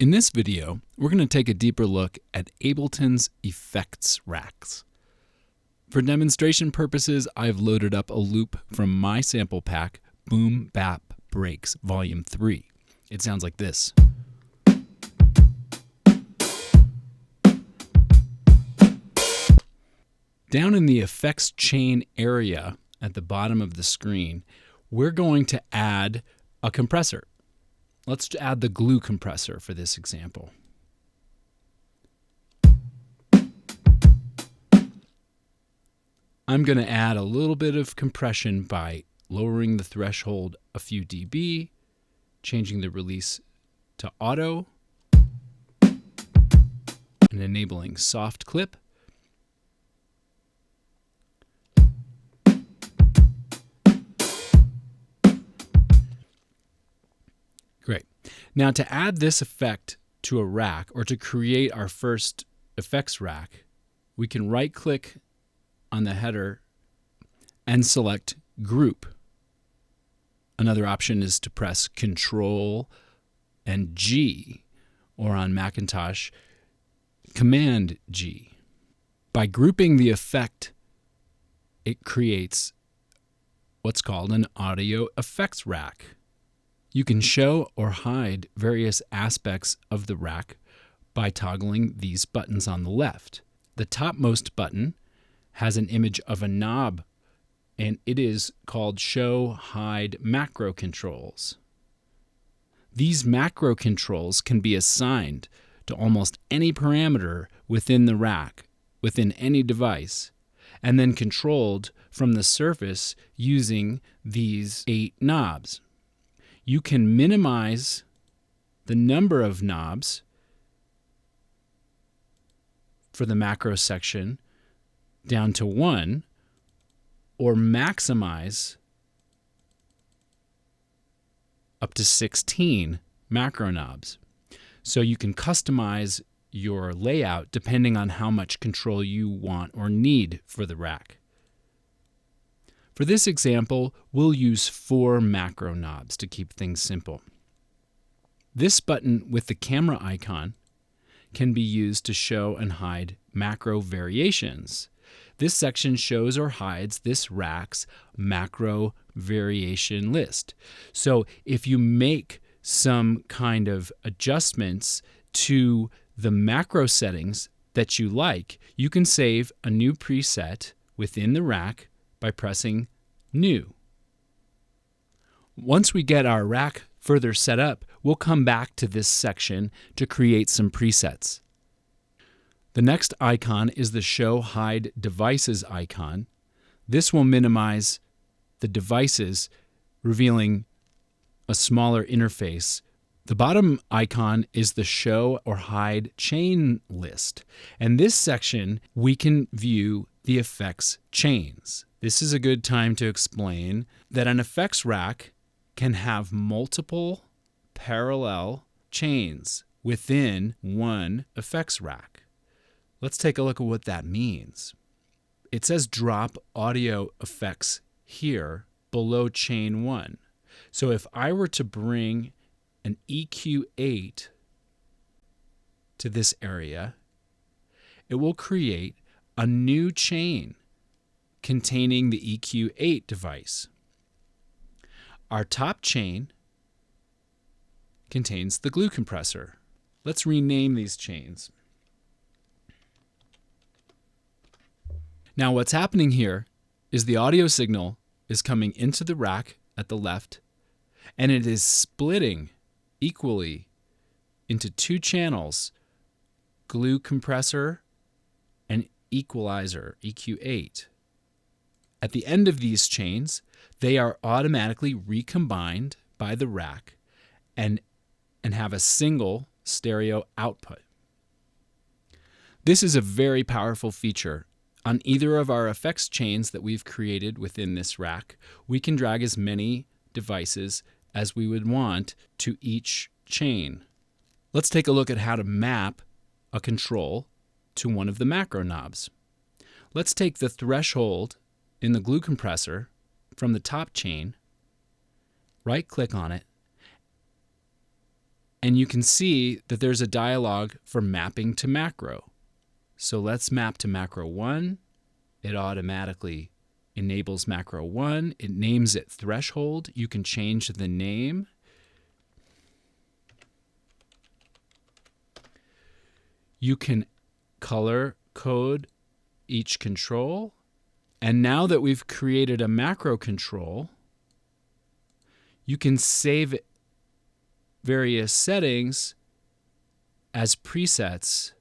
In this video, we're going to take a deeper look at Ableton's effects racks. For demonstration purposes, I've loaded up a loop from my sample pack, Boom Bap Breaks Volume 3. It sounds like this. Down in the effects chain area at the bottom of the screen, we're going to add a compressor. Let's add the glue compressor for this example. I'm going to add a little bit of compression by lowering the threshold a few dB, changing the release to auto, and enabling soft clip. Great. Now to add this effect to a rack, or to create our first effects rack, we can right-click on the header and select Group. Another option is to press Control and G, or on Macintosh, Command G. By grouping the effect, it creates what's called an audio effects rack. You can show or hide various aspects of the rack by toggling these buttons on the left. The topmost button has an image of a knob, and it is called Show Hide Macro Controls. These macro controls can be assigned to almost any parameter within the rack, within any device, and then controlled from the surface using these 8 knobs. You can minimize the number of knobs for the macro section down to 1, or maximize up to 16 macro knobs. So you can customize your layout depending on how much control you want or need for the rack. For this example, we'll use 4 macro knobs to keep things simple. This button with the camera icon can be used to show and hide macro variations. This section shows or hides this rack's macro variation list. So if you make some kind of adjustments to the macro settings that you like, you can save a new preset within the rack by pressing New. Once we get our rack further set up, we'll come back to this section to create some presets. The next icon is the Show Hide Devices icon. This will minimize the devices, revealing a smaller interface. The bottom icon is the Show or Hide Chain list. And this section, we can view the effects chains. This is a good time to explain that an effects rack can have multiple parallel chains within one effects rack. Let's take a look at what that means. It says drop audio effects here below chain 1. So if I were to bring an EQ8 to this area, it will create a new chain containing the EQ8 device. Our top chain contains the glue compressor. Let's rename these chains. Now what's happening here is the audio signal is coming into the rack at the left, and it is splitting equally into 2 channels, glue compressor and equalizer, EQ8. At the end of these chains, they are automatically recombined by the rack and have a single stereo output. This is a very powerful feature. On either of our effects chains that we've created within this rack, we can drag as many devices as we would want to each chain. Let's take a look at how to map a control to one of the macro knobs. Let's take the threshold in the glue compressor from the top chain, right-click on it, And you can see that there's a dialog for mapping to macro. So let's map to macro 1. It automatically enables macro 1. It names it threshold. You can change the name. You can color code each control. And now that we've created a macro control, you can save various settings as presets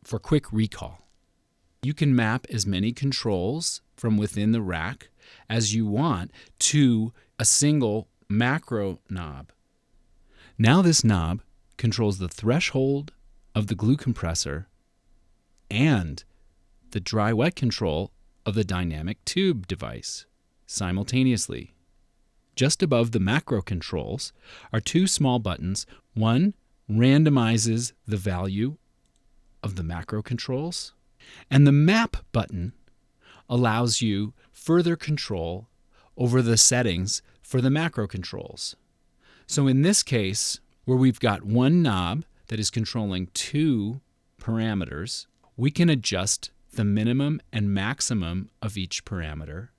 for quick recall. You can map as many controls from within the rack as you want to a single macro knob. Now this knob controls the threshold of the glue compressor and the dry-wet control of the dynamic tube device simultaneously. Just above the macro controls are two small buttons. One randomizes the value of the macro controls, and the map button allows you further control over the settings for the macro controls. So in this case, where we've got one knob that is controlling two parameters, we can adjust the minimum and maximum of each parameter.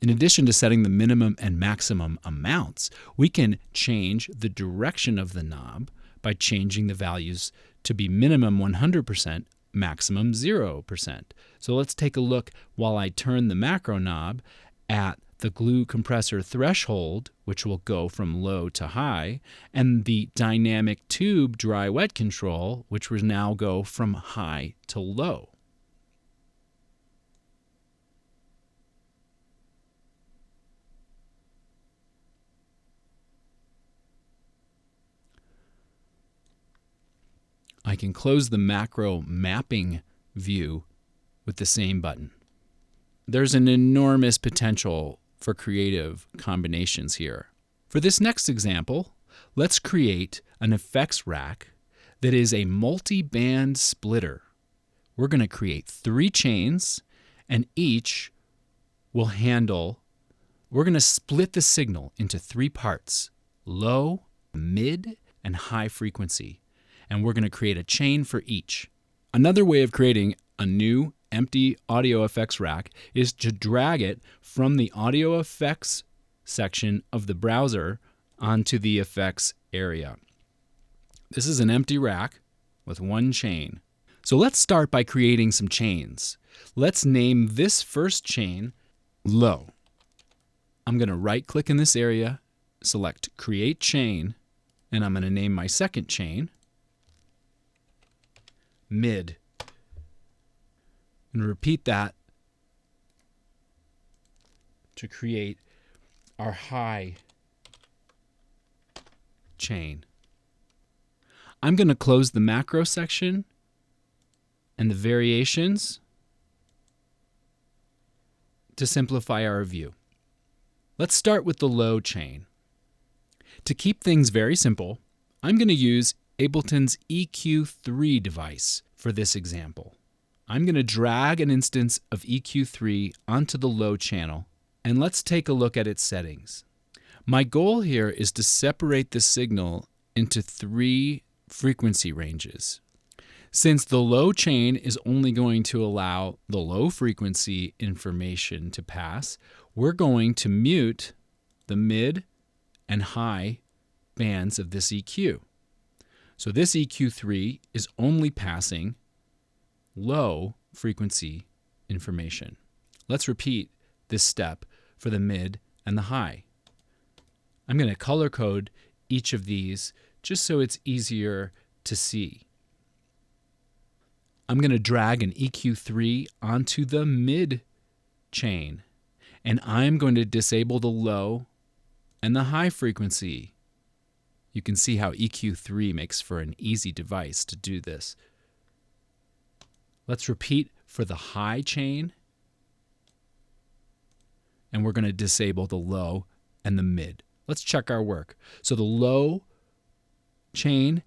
In addition to setting the minimum and maximum amounts, we can change the direction of the knob by changing the values to be minimum 100%, maximum 0%. So let's take a look while I turn the macro knob at the glue compressor threshold, which will go from low to high, and the dynamic tube dry-wet control, which will now go from high to low. I can close the macro mapping view with the same button. There's an enormous potential for creative combinations here. For this next example, let's create an effects rack that is a multi-band splitter. We're going to create 3 chains, and each will handle, we're going to split the signal into 3 parts: low, mid, and high frequency. And we're going to create a chain for each. Another way of creating a new empty audio effects rack is to drag it from the audio effects section of the browser onto the effects area. This is an empty rack with 1 chain. So let's start by creating some chains. Let's name this first chain low. I'm going to right-click in this area, select Create Chain, and I'm going to name my second chain mid. And repeat that to create our high chain. I'm going to close the macro section and the variations to simplify our view. Let's start with the low chain. To keep things very simple, I'm going to use Ableton's EQ3 device for this example. I'm going to drag an instance of EQ3 onto the low channel, and let's take a look at its settings. My goal here is to separate the signal into 3 frequency ranges. Since the low chain is only going to allow the low frequency information to pass, we're going to mute the mid and high bands of this EQ. So this EQ3 is only passing low frequency information. Let's repeat this step for the mid and the high. I'm going to color code each of these just so it's easier to see. I'm going to drag an EQ3 onto the mid chain, and I'm going to disable the low and the high frequency. You can see how EQ3 makes for an easy device to do this. Let's repeat for the high chain, and we're going to disable the low and the mid. Let's check our work. So the low chain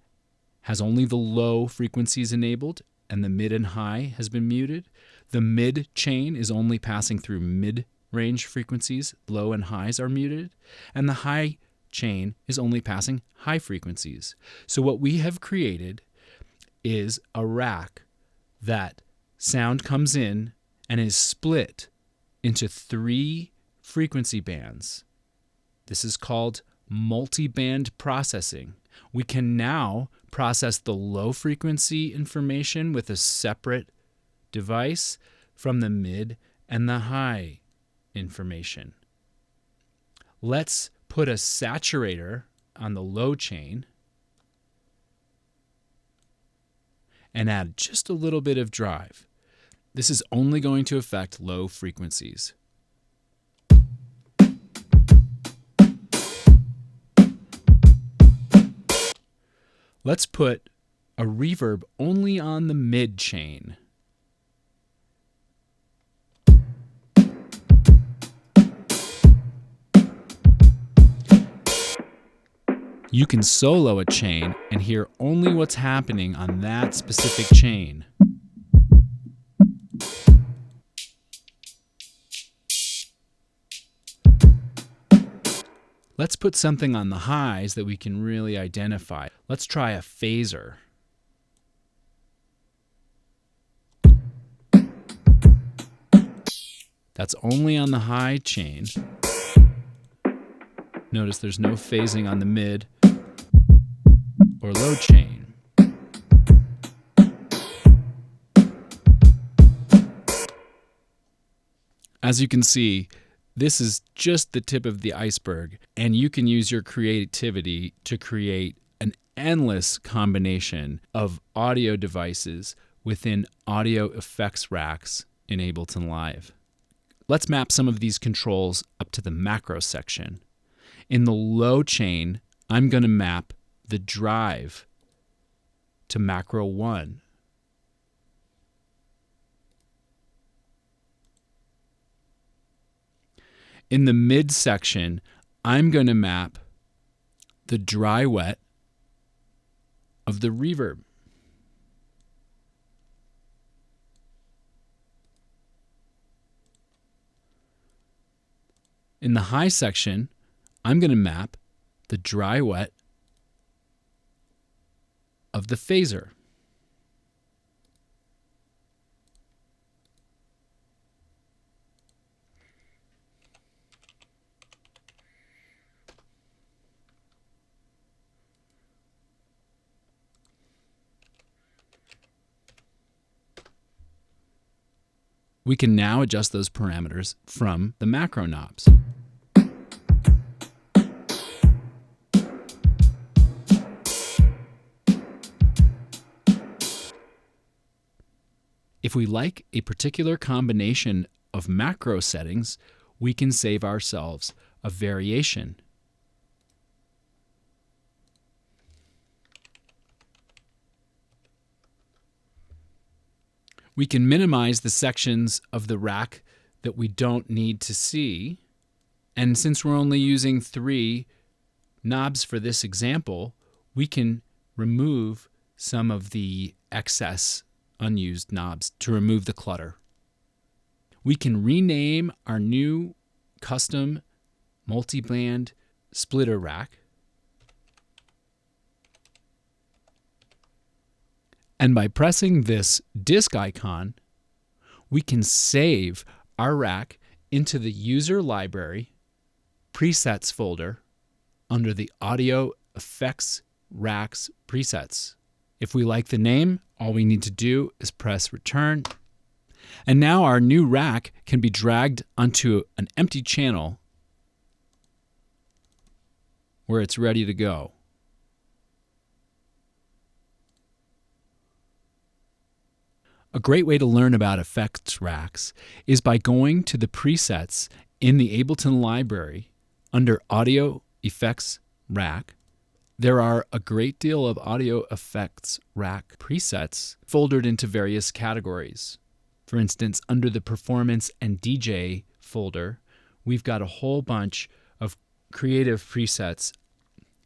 has only the low frequencies enabled, and the mid and high has been muted. The mid chain is only passing through mid range frequencies, low and highs, are muted, and the high chain is only passing high frequencies. So what we have created is a rack that sound comes in and is split into 3 frequency bands. This is called multiband processing. We can now process the low frequency information with a separate device from the mid and the high information. Let's put a saturator on the low chain and add just a little bit of drive. This is only going to affect low frequencies. Let's put a reverb only on the mid chain. You can solo a chain and hear only what's happening on that specific chain. Let's put something on the highs that we can really identify. Let's try a phaser. That's only on the high chain. Notice there's no phasing on the mid or low chain. As you can see, this is just the tip of the iceberg, and you can use your creativity to create an endless combination of audio devices within audio effects racks in Ableton Live. Let's map some of these controls up to the macro section. In the low chain, I'm going to map the drive to macro 1. In the mid section, I'm going to map the dry wet of the reverb. In the high section, I'm going to map the dry wet of the phaser. We can now adjust those parameters from the macro knobs. If we like a particular combination of macro settings, we can save ourselves a variation. We can minimize the sections of the rack that we don't need to see. And since we're only using 3 knobs for this example, we can remove some of the excess unused knobs to remove the clutter. We can rename our new custom multiband splitter rack. And by pressing this disk icon, we can save our rack into the user library presets folder under the audio effects racks presets. If we like the name, all we need to do is press return. And now our new rack can be dragged onto an empty channel where it's ready to go. A great way to learn about effects racks is by going to the presets in the Ableton library under Audio Effects Rack. There are a great deal of audio effects rack presets foldered into various categories. For instance, under the Performance and DJ folder, we've got a whole bunch of creative presets.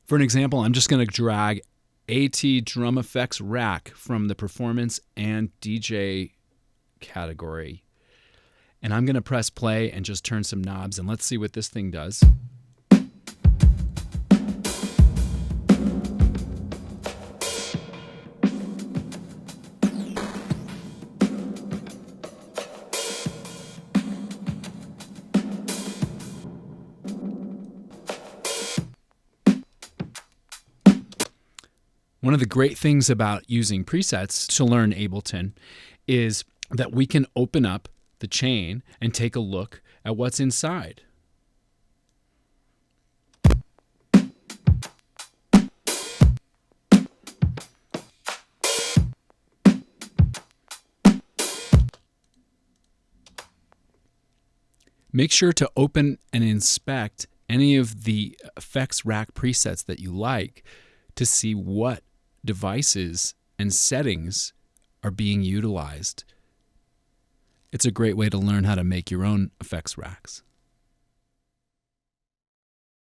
For an example, I'm just going to drag AT Drum Effects Rack from the Performance and DJ category. And I'm going to press play and just turn some knobs, and let's see what this thing does. One of the great things about using presets to learn Ableton is that we can open up the chain and take a look at what's inside. Make sure to open and inspect any of the effects rack presets that you like to see what devices and settings are being utilized. It's a great way to learn how to make your own effects racks.